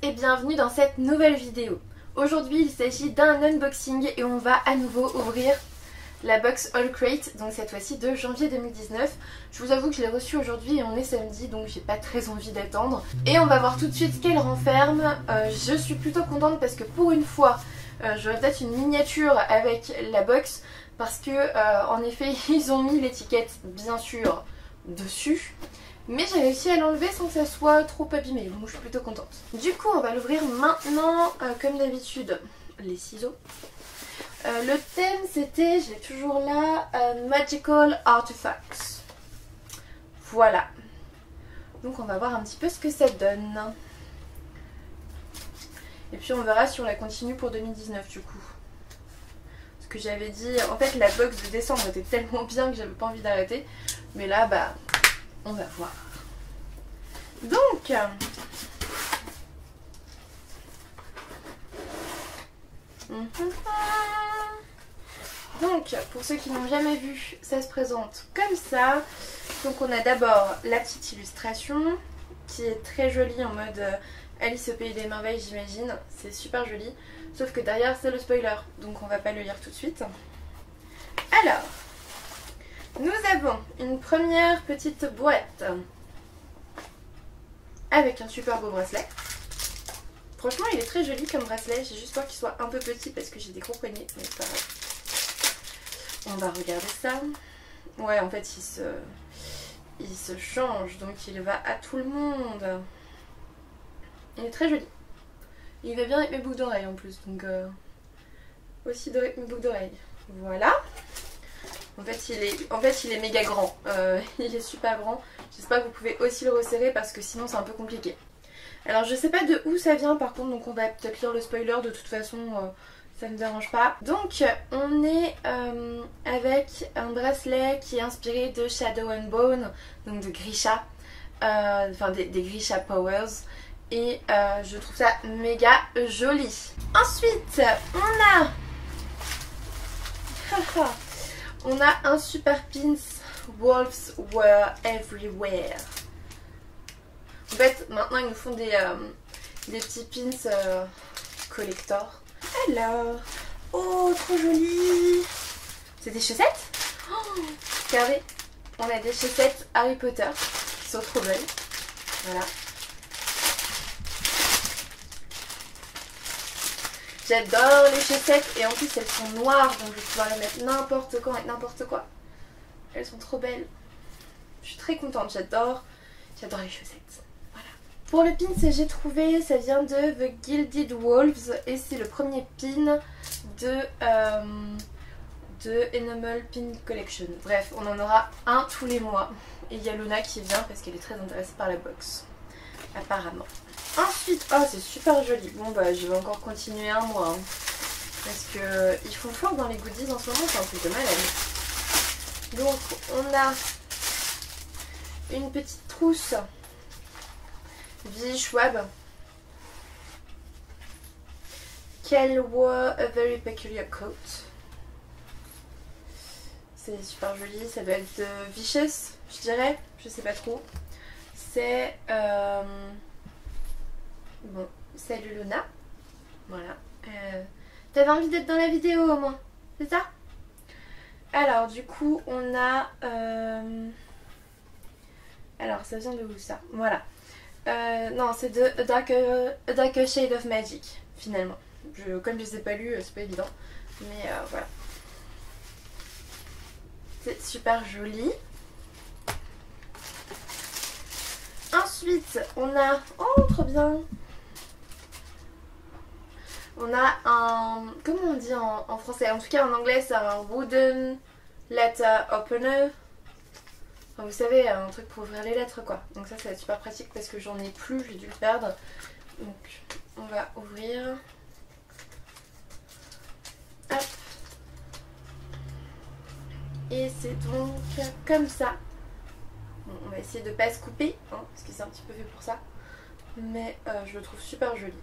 et bienvenue dans cette nouvelle vidéo. Aujourd'hui il s'agit d'un unboxing et on va à nouveau ouvrir la box All Crate, donc cette fois-ci de janvier 2019. Je vous avoue que je l'ai reçue aujourd'hui et on est samedi, donc j'ai pas très envie d'attendre. Et on va voir tout de suite qu'elle renferme. Je suis plutôt contente parce que pour une fois j'aurai peut-être une miniature avec la box, parce que en effet ils ont mis l'étiquette bien sûr dessus. Mais j'ai réussi à l'enlever sans que ça soit trop abîmé, donc je suis plutôt contente. Du coup on va l'ouvrir maintenant, comme d'habitude, les ciseaux. Le thème c'était, je l'ai toujours là, Magical Artifacts. Voilà. Donc on va voir un petit peu ce que ça donne. Et puis on verra si on la continue pour 2019 du coup. Parce que j'avais dit, en fait la box de décembre était tellement bien que j'avais pas envie d'arrêter. Mais là bah... on va voir. Donc, pour ceux qui n'ont jamais vu, ça se présente comme ça. Donc on a d'abord la petite illustration qui est très jolie en mode Alice au pays des merveilles, j'imagine. C'est super joli. Sauf que derrière c'est le spoiler, donc on va pas le lire tout de suite. Alors, nous avons une première petite boîte avec un super beau bracelet. Franchement il est très joli comme bracelet, j'ai juste peur qu'il soit un peu petit parce que j'ai des gros poignets, mais c'est pas grave. On va regarder ça. Ouais, en fait il se change, donc il va à tout le monde. Il est très joli. Il va bien avec mes boucles d'oreilles en plus, donc aussi avec mes boucles d'oreilles. Voilà. En fait il est méga grand, il est super grand. J'espère que vous pouvez aussi le resserrer parce que sinon c'est un peu compliqué. Alors je sais pas de où ça vient par contre, donc on va peut-être lire le spoiler, de toute façon ça ne me dérange pas. Donc on est avec un bracelet qui est inspiré de Shadow and Bone, donc de Grisha, enfin des Grisha Powers. Et je trouve ça méga joli. Ensuite on a un super pins Wolves Were Everywhere. En fait maintenant ils nous font des petits pins collector. Alors, oh trop joli. C'est des chaussettes. Oh, regardez, on a des chaussettes Harry Potter qui sont trop belles. Voilà. J'adore les chaussettes et en plus elles sont noires, donc je vais pouvoir les mettre n'importe quand avec n'importe quoi. Elles sont trop belles. Je suis très contente, j'adore les chaussettes. Voilà. Pour le pin j'ai trouvé, ça vient de The Gilded Wolves et c'est le premier pin de Enamel Pin Collection. Bref, on en aura un tous les mois. Et il y a Luna qui vient parce qu'elle est très intéressée par la box. Apparemment. Ensuite, oh c'est super joli. Bon bah je vais encore continuer un mois. Hein, parce que ils font fort dans les goodies en ce moment, c'est un truc de malade. Donc on a une petite trousse V. Schwab. Qu'elle wore a very peculiar coat. C'est super joli, ça doit être de Vicious, je dirais, je sais pas trop. C'est bon, salut Luna. Voilà. T'avais envie d'être dans la vidéo au moins, c'est ça? Alors du coup on a alors ça vient de où ça? Voilà. Non c'est de A Darker Shade of Magic finalement. Comme je les ai pas lus c'est pas évident. Mais voilà. C'est super joli. Ensuite on a, oh trop bien, on a un, comment on dit en français, en tout cas en anglais c'est un wooden letter opener. Enfin, vous savez, un truc pour ouvrir les lettres quoi. Donc ça va être super pratique parce que j'en ai plus, j'ai dû le perdre. Donc on va ouvrir. Hop. Et c'est donc comme ça. Bon, on va essayer de pas se couper, hein, parce que c'est un petit peu fait pour ça. Mais je le trouve super joli.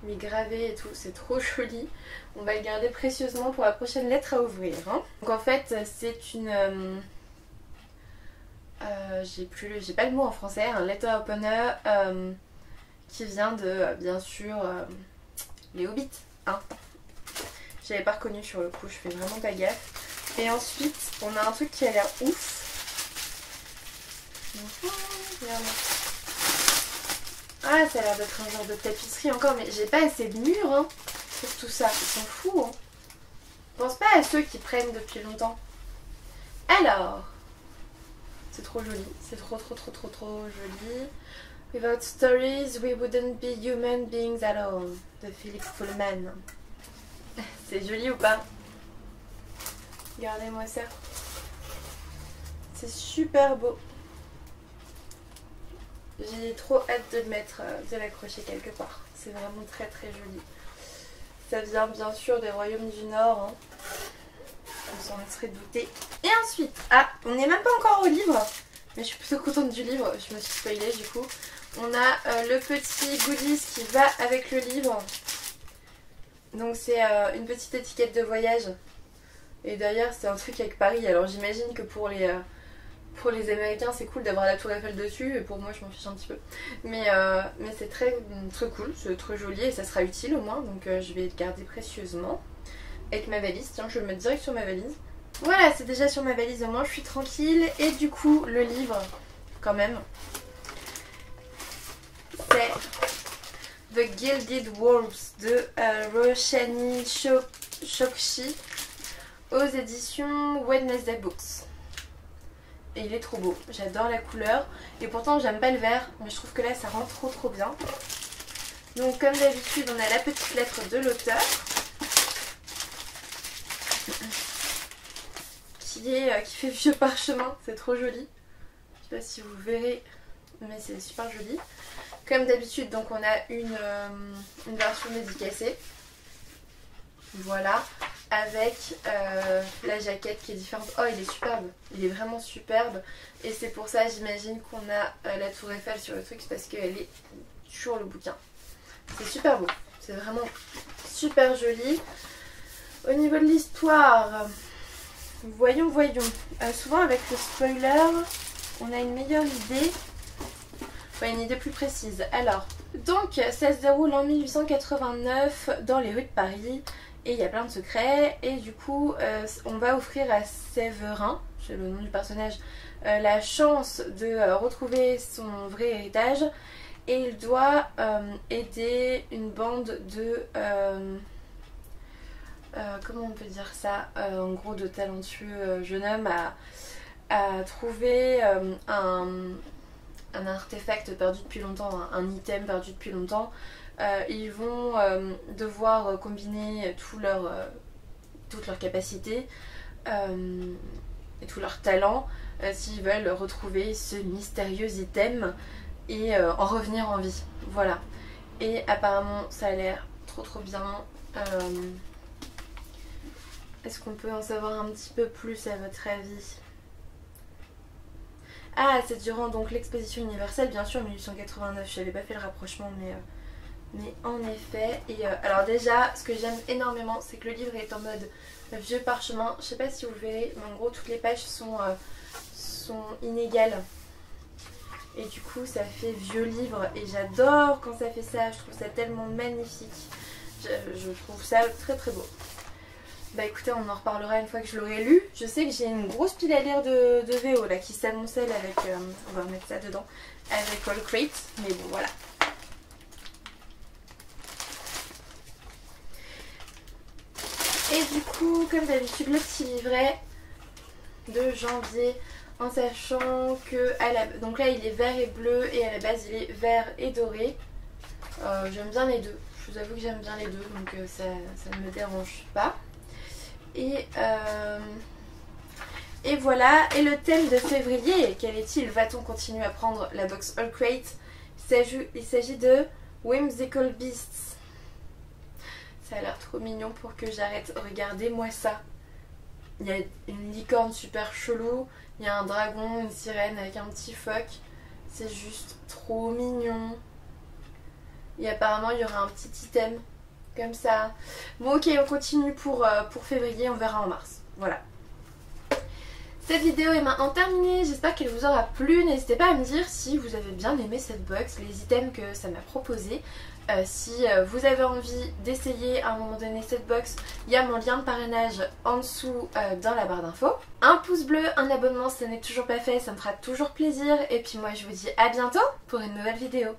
Il est gravé et tout, c'est trop joli. On va le garder précieusement pour la prochaine lettre à ouvrir. Hein. Donc en fait, c'est une... j'ai pas le mot en français, un letter opener qui vient de, bien sûr, les Hobbits. Hein. J'avais pas reconnu sur le coup, je fais vraiment pas gaffe. Et ensuite, on a un truc qui a l'air ouf. Ah, ça a l'air d'être un genre de tapisserie encore, mais j'ai pas assez de murs hein, pour tout ça. Ils sont fous. Hein. Je pense pas à ceux qui prennent depuis longtemps. Alors, c'est trop joli. C'est trop joli. Without stories, we wouldn't be human beings at all. De Philip Pullman. C'est joli ou pas? Regardez-moi ça. C'est super beau. J'ai trop hâte de le mettre, de l'accrocher quelque part. C'est vraiment très joli. Ça vient bien sûr des royaumes du Nord. Hein. On s'en serait douté. Et ensuite, ah, on n'est même pas encore au livre. Mais je suis plutôt contente du livre. Je me suis spoilée du coup. On a le petit goodies qui va avec le livre. Donc c'est une petite étiquette de voyage. Et d'ailleurs c'est un truc avec Paris. Alors j'imagine que pour les Américains c'est cool d'avoir la tour Eiffel dessus. Et pour moi je m'en fiche un petit peu. Mais c'est très cool, c'est très joli et ça sera utile au moins. Donc je vais le garder précieusement. Avec ma valise, tiens je vais le mettre direct sur ma valise. Voilà, c'est déjà sur ma valise au moins, je suis tranquille. Et du coup le livre quand même, c'est The Gilded Wolves de Roshani Chokshi aux éditions Wednesday Books. Et il est trop beau, j'adore la couleur. Et pourtant j'aime pas le vert, mais je trouve que là ça rend trop bien. Donc comme d'habitude on a la petite lettre de l'auteur qui fait vieux parchemin, c'est trop joli. Je sais pas si vous verrez, mais c'est super joli. Comme d'habitude, donc on a une version dédicacée. Voilà, avec la jaquette qui est différente. Oh, il est superbe, il est vraiment superbe. Et c'est pour ça, j'imagine qu'on a la tour Eiffel sur le truc, parce qu'elle est sur le bouquin. C'est super beau, c'est vraiment super joli. Au niveau de l'histoire, voyons. Souvent avec le spoiler, on a une meilleure idée. Une idée plus précise. Alors, donc ça se déroule en 1889 dans les rues de Paris et il y a plein de secrets et du coup on va offrir à Séverin, c'est le nom du personnage, la chance de retrouver son vrai héritage et il doit aider une bande de comment on peut dire ça, en gros de talentueux jeunes hommes à trouver un artefact perdu depuis longtemps, un item perdu depuis longtemps. Ils vont devoir combiner toutes leurs capacités et tous leurs talents s'ils veulent retrouver ce mystérieux item et en revenir en vie. Voilà. Et apparemment ça a l'air trop bien. Est-ce qu'on peut en savoir un petit peu plus à votre avis? Ah, c'est durant donc l'exposition universelle, bien sûr, 1889. Je n'avais pas fait le rapprochement, mais en effet. Et alors déjà, ce que j'aime énormément, c'est que le livre est en mode vieux parchemin. Je sais pas si vous le verrez, mais en gros, toutes les pages sont inégales. Et du coup, ça fait vieux livre. Et j'adore quand ça fait ça. Je trouve ça tellement magnifique. Je trouve ça très beau. Bah écoutez, on en reparlera une fois que je l'aurai lu. Je sais que j'ai une grosse pile à lire de VO là qui s'amoncelle avec, on va remettre ça dedans, avec All Crate, mais bon voilà. Et du coup, comme d'habitude, le petit livret de janvier, en sachant que, donc là il est vert et bleu et à la base il est vert et doré. J'aime bien les deux, je vous avoue que j'aime bien les deux, donc ça ne me dérange pas. Et voilà, et le thème de février, quel est-il? Va-t-on continuer à prendre la box All Crate? Il s'agit de Whimsical Beasts. Ça a l'air trop mignon pour que j'arrête. Regardez-moi ça. Il y a une licorne super chelou, il y a un dragon, une sirène avec un petit phoque. C'est juste trop mignon. Et apparemment il y aura un petit item comme ça. Bon ok, on continue pour février, on verra en mars. Voilà. Cette vidéo est maintenant terminée, j'espère qu'elle vous aura plu. N'hésitez pas à me dire si vous avez bien aimé cette box, les items que ça m'a proposé. Si vous avez envie d'essayer à un moment donné cette box, il y a mon lien de parrainage en dessous dans la barre d'infos. Un pouce bleu, un abonnement si ce n'est toujours pas fait, ça me fera toujours plaisir. Et puis moi je vous dis à bientôt pour une nouvelle vidéo.